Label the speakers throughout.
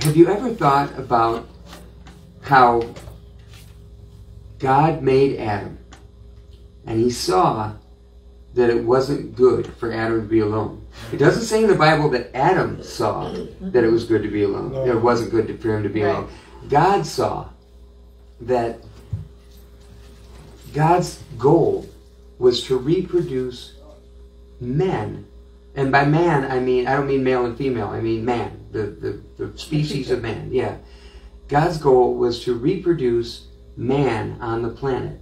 Speaker 1: have you ever thought about how God made Adam, and he saw that it wasn't good for Adam to be alone? It doesn't say in the Bible that Adam saw that it was good to be alone. No. It wasn't good for him to be alone. God saw that God's goal was to reproduce men. And by man, I don't mean male and female, I mean man, the species of man, yeah. God's goal was to reproduce man on the planet.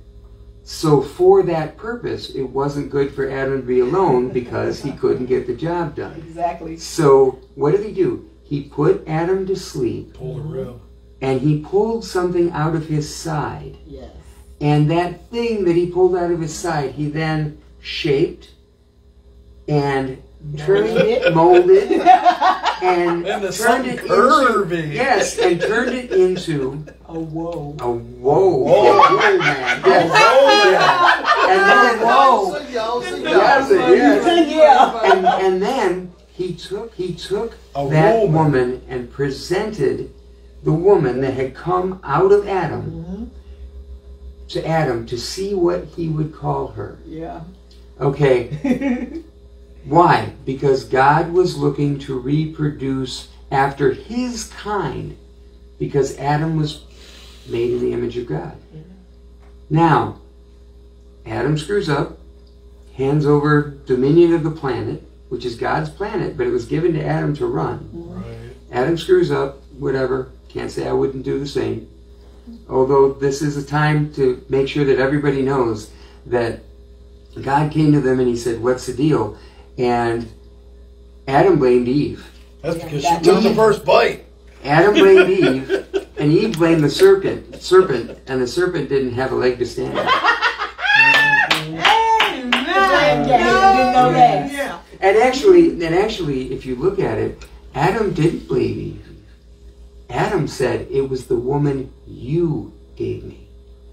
Speaker 1: So for that purpose, it wasn't good for Adam to be alone because he couldn't get the job done.
Speaker 2: Exactly.
Speaker 1: So what did he do? He put Adam to sleep.
Speaker 3: Pulled a rib.
Speaker 1: And he pulled something out of his side.
Speaker 2: Yes. And
Speaker 1: that thing that he pulled out of his side, he then shaped and molded, and turned it into, yes, and turned it into
Speaker 2: a woe.
Speaker 1: A woe. Man. Yes. And then he took that woman and presented the woman that had come out of Adam to Adam to see what he would call her.
Speaker 2: Yeah.
Speaker 1: Okay. Why? Because God was looking to reproduce after his kind, because Adam was made in the image of God. Now, Adam screws up, hands over dominion of the planet, which is God's planet, but it was given to Adam to run.
Speaker 3: Right.
Speaker 1: Adam screws up, whatever. Can't say I wouldn't do the same. Although this is a time to make sure that everybody knows that God came to them and he said, "What's the deal?" And Adam blamed Eve.
Speaker 3: That's because she took the first bite.
Speaker 1: Adam blamed Eve, and Eve blamed the serpent, and the serpent didn't have a leg to stand on.
Speaker 2: Yeah.
Speaker 1: And actually, if you look at it, Adam didn't blame Eve. Adam said, "It was the woman you gave me."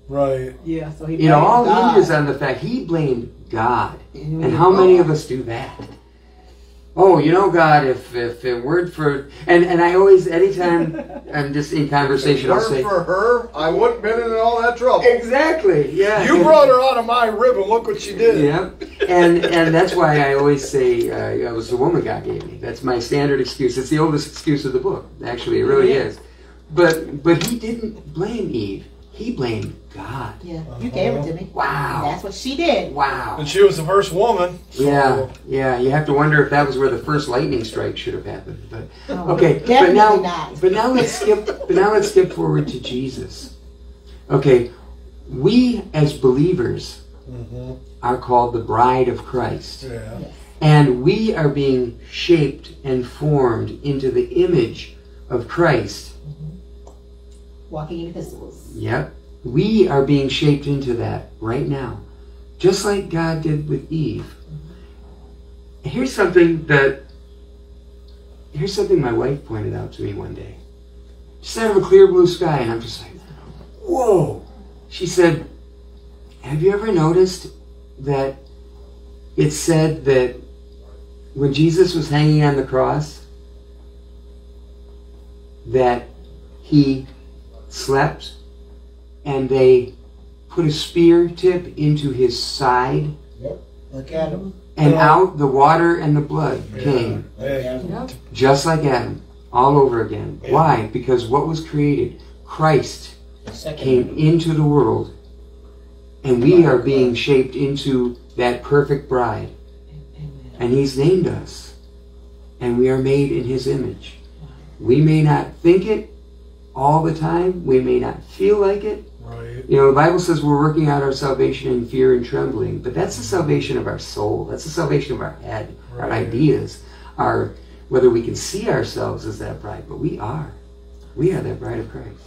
Speaker 3: Right.
Speaker 2: Yeah. So
Speaker 1: it all hinges on the fact he blamed God. And how many of us do that? Oh, you know, God, if it weren't for... And I always, anytime I'm just in conversation, I'll say...
Speaker 4: If it weren't for her, I wouldn't have been in all that trouble.
Speaker 1: Exactly, yeah.
Speaker 3: You brought her out of my rib and look what she did.
Speaker 1: Yeah. And that's why I always say, it was the woman God gave me. That's my standard excuse. It's the oldest excuse of the book. Actually, it really is. But he didn't blame Eve. He blamed God.
Speaker 2: Yeah, you gave it to me.
Speaker 1: Wow.
Speaker 2: That's what she did.
Speaker 1: Wow.
Speaker 3: And she was the first woman.
Speaker 1: So. Yeah. You have to wonder if that was where the first lightning strike should have happened. But okay. But now let's skip forward to Jesus. Okay. We as believers are called the bride of Christ.
Speaker 3: Yeah.
Speaker 1: And we are being shaped and formed into the image of Christ.
Speaker 2: Walking in epistles.
Speaker 1: Yep. We are being shaped into that right now. Just like God did with Eve. Here's something my wife pointed out to me one day. Just out of a clear blue sky, and I'm just like, whoa. She said, have you ever noticed that it said that when Jesus was hanging on the cross, that he slept and they put a spear tip into his side?
Speaker 5: Yep, like Adam.
Speaker 1: And out the water and the blood came. Just like Adam, all over again. Why? Because what was created? Christ came into the world, and we are being shaped into that perfect bride. And he's named us, and we are made in his image. We may not think it all the time. We may not feel like it.
Speaker 3: Right.
Speaker 1: You know, the Bible says we're working out our salvation in fear and trembling, but that's the salvation of our soul. That's the salvation of our head, our ideas, whether we can see ourselves as that bride, but we are. We are that bride of Christ.